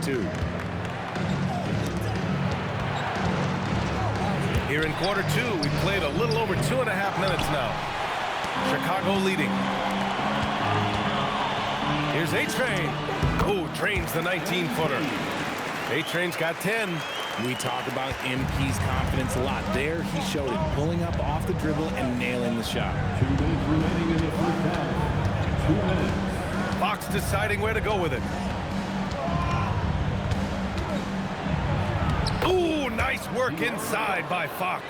altitude. Here in quarter two, we've played a little over 2.5 minutes now. Chicago leading. Here's A-Train. Oh, drains the 19-footer. A-Train's got 10. We talk about MP's confidence a lot. There, he showed it, pulling up off the dribble and nailing the shot. 2 minutes remaining in the first half. 2 minutes. Fox deciding where to go with it. Ooh, nice work inside by Fox.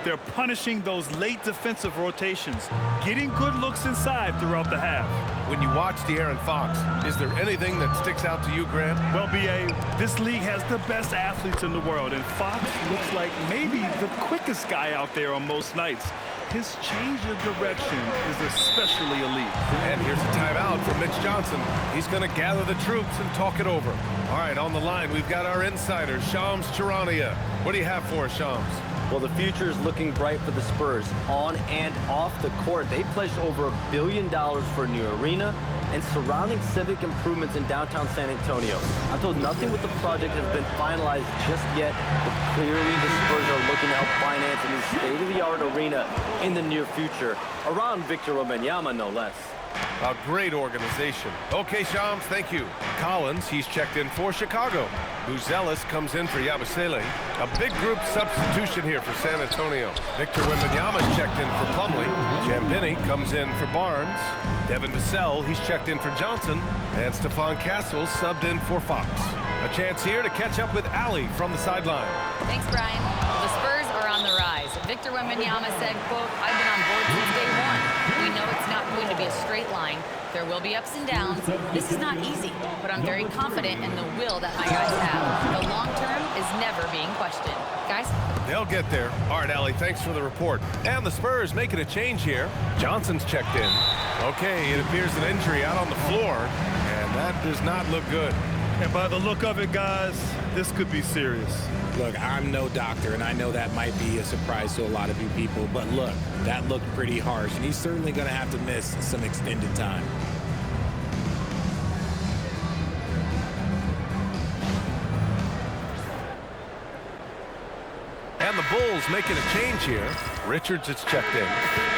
They're punishing those late defensive rotations, getting good looks inside throughout the half. When you watch De'Aaron Fox, is there anything that sticks out to you, Grant? Well, B.A., this league has the best athletes in the world, and Fox looks like maybe the quickest guy out there on most nights. His change of direction is especially elite. And here's a timeout for Mitch Johnson. He's going to gather the troops and talk it over. All right, on the line, we've got our insider, Shams Charania. What do you have for us, Shams? Well, the future is looking bright for the Spurs on and off the court. They pledged over $1 billion for a new arena and surrounding civic improvements in downtown San Antonio. I'm told nothing with the project has been finalized just yet, but clearly the Spurs are looking to help finance a new state-of-the-art arena in the near future, around Victor Wembanyama, no less. A great organization. Okay, Shams, thank you. Collins, he's checked in for Chicago. Buzelis comes in for Yabusele. A big group substitution here for San Antonio. Victor Wembanyama's checked in for Plumlee. Jambini comes in for Barnes. Devin Vassell, he's checked in for Johnson. And Stephon Castle subbed in for Fox. A chance here to catch up with Allie from the sideline. Thanks, Brian. The Spurs are on the rise. Victor Wembanyama said, quote, "I've been on board since day one. We know it's not going to be a straight line. There will be ups and downs. This is not easy, but I'm very confident in the will that my guys have. The long term is never being questioned." Guys? They'll get there. All right, Allie, thanks for the report. And the Spurs making a change here. Johnson's checked in. Okay, it appears an injury out on the floor, and that does not look good. And by the look of it, guys, this could be serious. Look, I'm no doctor, and I know that might be a surprise to a lot of you people, but look, that looked pretty harsh, and he's certainly going to have to miss some extended time. And the Bulls making a change here. Richards is checked in.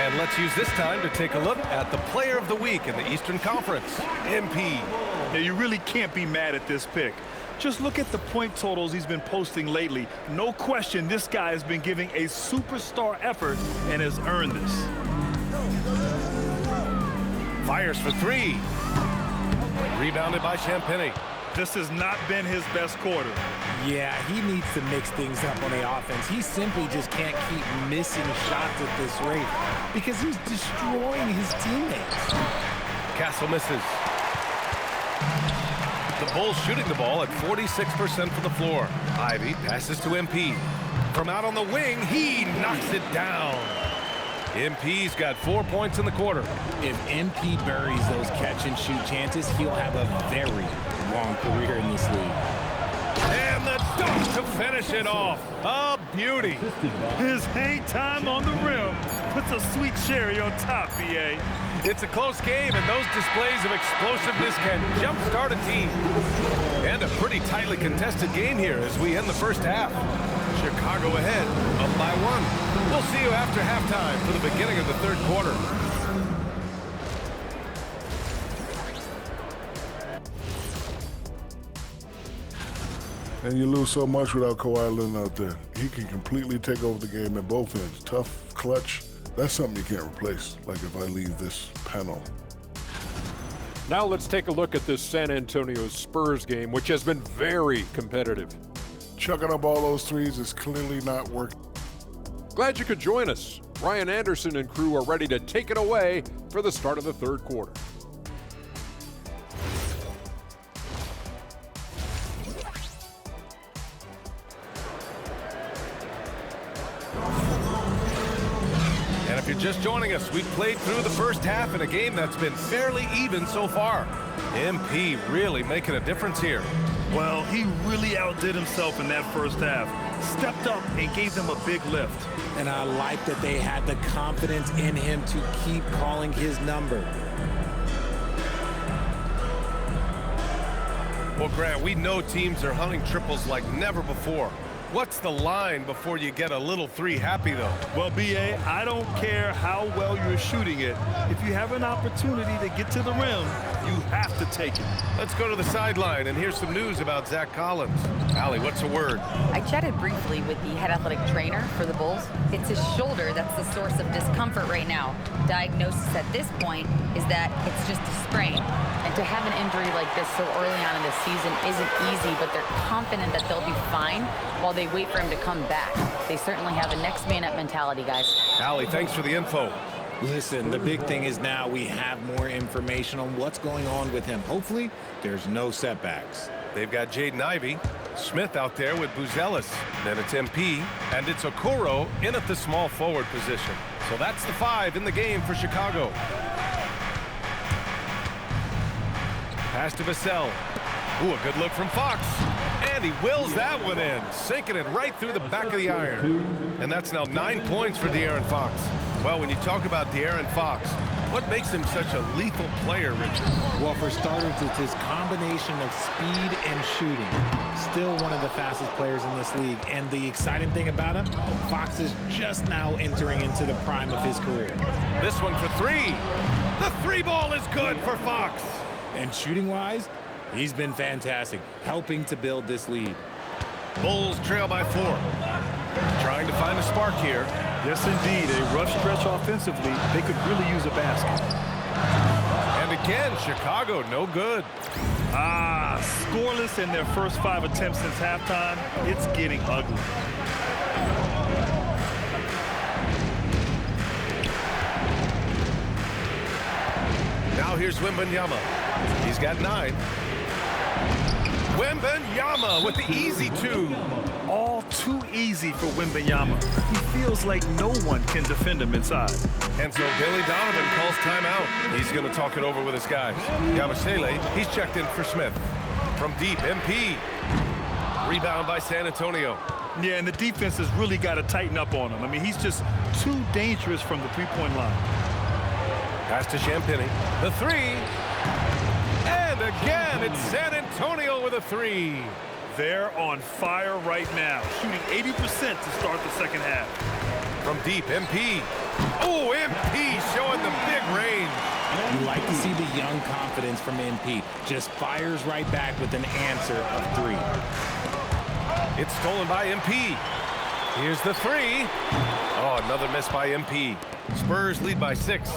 And let's use this time to take a look at the Player of the Week in the Eastern Conference, MP. Now, you really can't be mad at this pick. Just look at the point totals he's been posting lately. No question, this guy has been giving a superstar effort and has earned this. Fires for three. Rebounded by Champagnie. This has not been his best quarter. Yeah, he needs to mix things up on the offense. He simply just can't keep missing shots at this rate because he's destroying his teammates. Castle misses. The Bulls shooting the ball at 46% from the floor. Ivy passes to MP. From out on the wing, he knocks it down. MP's got 4 points in the quarter. If MP buries those catch-and-shoot chances, he'll have a very long career in this league. And the dunk to finish it off. A beauty. His hang time on the rim puts a sweet cherry on top, B.A. It's a close game, and those displays of explosiveness can jumpstart a team. And a pretty tightly contested game here as we end the first half. Chicago ahead, up by 1. We'll see you after halftime for the beginning of the third quarter. And you lose so much without Kawhi Leonard out there. He can completely take over the game at both ends. Tough, clutch. That's something you can't replace, like if I leave this panel. Now let's take a look at this San Antonio Spurs game, which has been very competitive. Chucking up all those threes is clearly not working. Glad you could join us. Ryan Anderson and crew are ready to take it away for the start of the third quarter. And if you're just joining us, we've played through the first half in a game that's been fairly even so far. MP really making a difference here. Well, he really outdid himself in that first half. Stepped up and gave them a big lift. And I like that they had the confidence in him to keep calling his number. Well, Grant, we know teams are hunting triples like never before. What's the line before you get a little three happy, though? Well, B.A., I don't care how well you're shooting it. If you have an opportunity to get to the rim, you have to take it. Let's go to the sideline and here's some news about Zach Collins. Allie, what's the word? I chatted briefly with the head athletic trainer for the Bulls. It's his shoulder that's the source of discomfort right now. Diagnosis at this point is that it's just a sprain. And to have an injury like this so early on in the season isn't easy, but they're confident that they'll be fine while they wait for him to come back. They certainly have a next man up mentality, guys. Allie, thanks for the info. Listen, the big thing is now we have more information on what's going on with him. Hopefully, there's no setbacks. They've got Jaden Ivey, Smith out there with Buzelis. Then it's MP, and it's Okoro in at the small forward position. So that's the 5 in the game for Chicago. Pass to Vassell. Ooh, a good look from Fox. And he wills that one in, sinking it right through the back of the iron. And that's now 9 points for De'Aaron Fox. Well, when you talk about De'Aaron Fox, what makes him such a lethal player, Richard? Well, for starters, it's his combination of speed and shooting. Still one of the fastest players in this league. And the exciting thing about him, Fox is just now entering into the prime of his career. This one for 3. The 3 ball is good for Fox. And shooting-wise, he's been fantastic, helping to build this lead. Bulls trail by 4. Trying to find a spark here. Yes, indeed. A rough stretch offensively. They could really use a basket. And again, Chicago, no good. Scoreless in their first 5 attempts since halftime. It's getting ugly. Now here's Wembanyama. He's got 9. Wembanyama with the easy 2. All too easy for Wembanyama. He feels like no one can defend him inside. And so Billy Donovan calls timeout. He's going to talk it over with his guys. Yabusele, he's checked in for Smith. From deep, MP. Rebound by San Antonio. Yeah, and the defense has really got to tighten up on him. I mean, he's just too dangerous from the three-point line. Pass to Champagnie. The 3. And again, it's San Antonio with a 3. They're on fire right now, shooting 80% to start the second half. From deep, MP. Oh, MP showing the big range. You like to see the young confidence from MP. Just fires right back with an answer of 3. It's stolen by MP. Here's the 3. Oh, another miss by MP. Spurs lead by 6.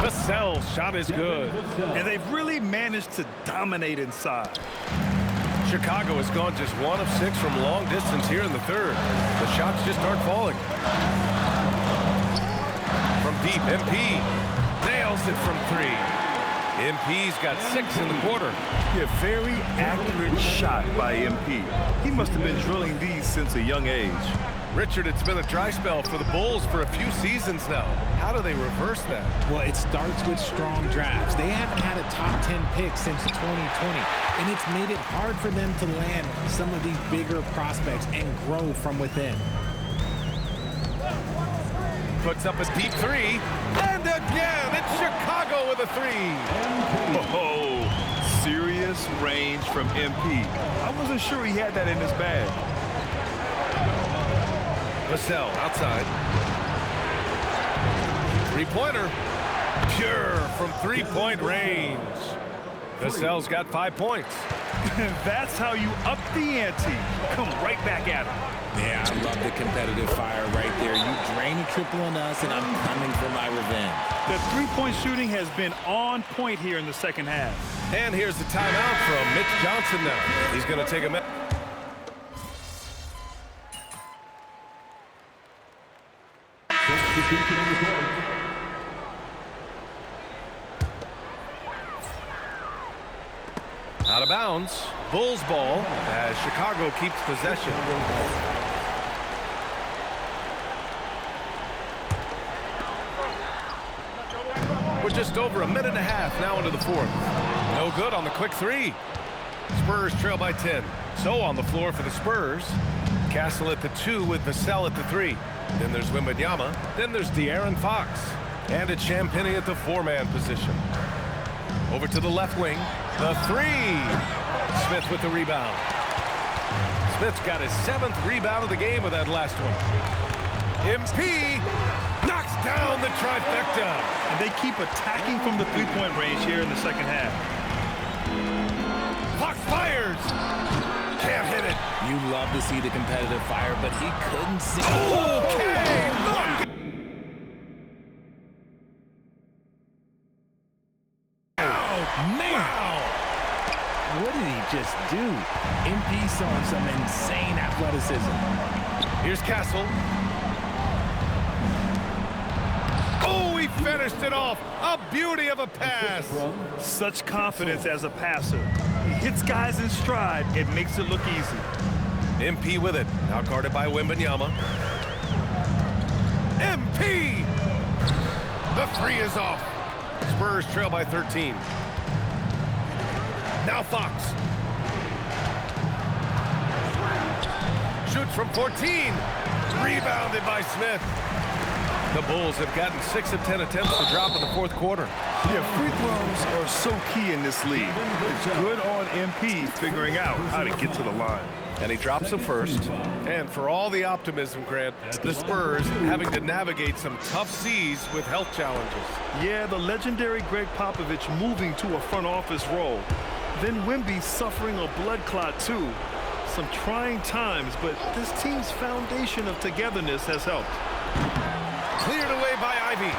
Vassell's shot is good. And they've really managed to dominate inside. Chicago has gone just 1 of 6 from long distance here in the 3rd. The shots just aren't falling. From deep, MP nails it from 3. MP's got 6 in the quarter. Yeah, very accurate shot by MP. He must have been drilling these since a young age. Richard, it's been a dry spell for the Bulls for a few seasons now. How do they reverse that? Well, it starts with strong drafts. They haven't had a top 10 pick since 2020, and it's made it hard for them to land some of these bigger prospects and grow from within. Puts up a deep 3, and again, it's Chicago with a 3. Oh, serious range from MP. I wasn't sure he had that in his bag. Vassell outside. 3-pointer. Pure from 3-point range. Vassell's got 5 points. That's how you up the ante. Come right back at him. Yeah, I love the competitive fire right there. You drain a triple on us, and I'm coming for my revenge. The three-point shooting has been on point here in the second half. And here's the timeout from Mitch Johnson now. He's going to take a minute. Out of bounds. Bulls ball as Chicago keeps possession. We're just over a minute and a half now into the 4th. No good on the quick 3. Spurs trail by 10. So on the floor for the Spurs. Castle at the 2 with Vassell at the 3. Then there's Wembanyama. Then there's De'Aaron Fox. And it's Champagnie at the 4-man position. Over to the left wing. The three. Smith with the rebound. Smith's got his 7th rebound of the game with that last one. MP knocks down the trifecta. And they keep attacking from the three-point range here in the second half. Fox fires. Can't hit it. You love to see the competitive fire, but he couldn't see. Okay, look. Man! What did he just do? MP showing some insane athleticism. Here's Castle. Oh, he finished it off. A beauty of a pass. Such confidence as a passer. He hits guys in stride. It makes it look easy. MP with it. Now guarded by Wembanyama. MP! The three is off. Spurs trail by 13. Now Fox. Shoots from 14. Rebounded by Smith. The Bulls have gotten 6 of 10 attempts to drop in the fourth quarter. Yeah, free throws are so key in this league. It's good on MP figuring out how to get to the line. And he drops them first. And for all the optimism, Grant, the Spurs having to navigate some tough seas with health challenges. Yeah, the legendary Greg Popovich moving to a front office role. Then Wemby suffering a blood clot too. Some trying times, but this team's foundation of togetherness has helped. Cleared away by Ivy.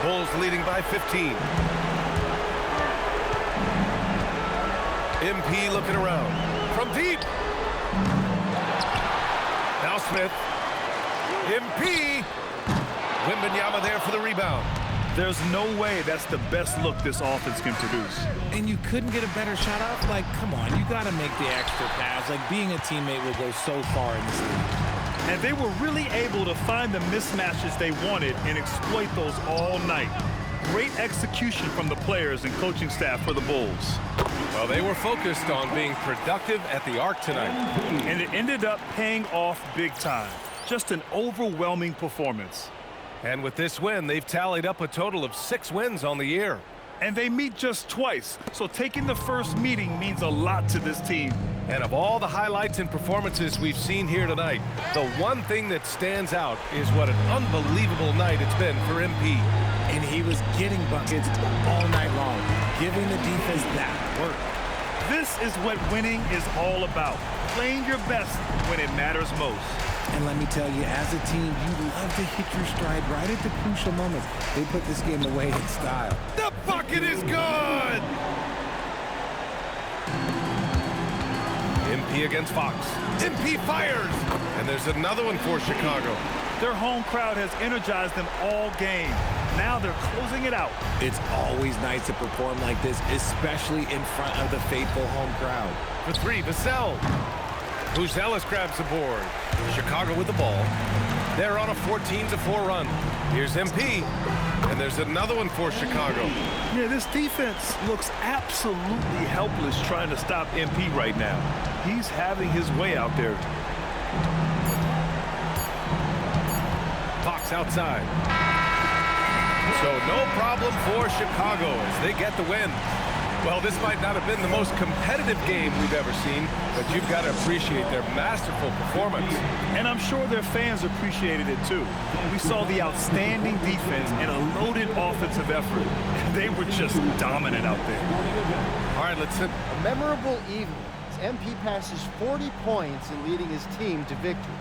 Bulls leading by 15. MP looking around. From deep. Now Smith. MP. Wembanyama there for the rebound. There's no way that's the best look this offense can produce. And you couldn't get a better shot off? Like, come on, you got to make the extra pass. Like, being a teammate will go so far in this league. And they were really able to find the mismatches they wanted and exploit those all night. Great execution from the players and coaching staff for the Bulls. Well, they were focused on being productive at the arc tonight. And it ended up paying off big time. Just an overwhelming performance. And with this win, they've tallied up a total of 6 wins on the year. And they meet just twice, so taking the first meeting means a lot to this team. And of all the highlights and performances we've seen here tonight, the one thing that stands out is what an unbelievable night it's been for MP. And he was getting buckets all night long, giving the defense that work. This is what winning is all about, playing your best when it matters most. And let me tell you, as a team, you love to hit your stride right at the crucial moments. They put this game away in style. The bucket is good! MP against Fox. MP fires! And there's another one for Chicago. Their home crowd has energized them all game. Now they're closing it out. It's always nice to perform like this, especially in front of the faithful home crowd. For 3, Vassell. Buzelis grabs the board. Chicago with the ball. They're on a 14-4 run. Here's MP. And there's another one for Chicago. Yeah, this defense looks absolutely helpless trying to stop MP right now. He's having his way out there. Fox outside. So no problem for Chicago as they get the win. Well, this might not have been the most competitive game we've ever seen, but you've got to appreciate their masterful performance. And I'm sure their fans appreciated it too. We saw the outstanding defense and a loaded offensive effort. They were just dominant out there. All right, let's sit. A memorable evening as MP passes 40 points in leading his team to victory.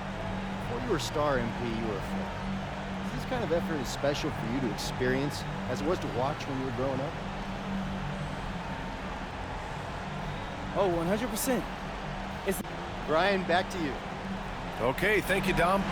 Before you were a star, MP, you were a friend. Is this kind of effort as special for you to experience as it was to watch when you were growing up? Oh, 100%. Brian, back to you. Okay, thank you, Dom.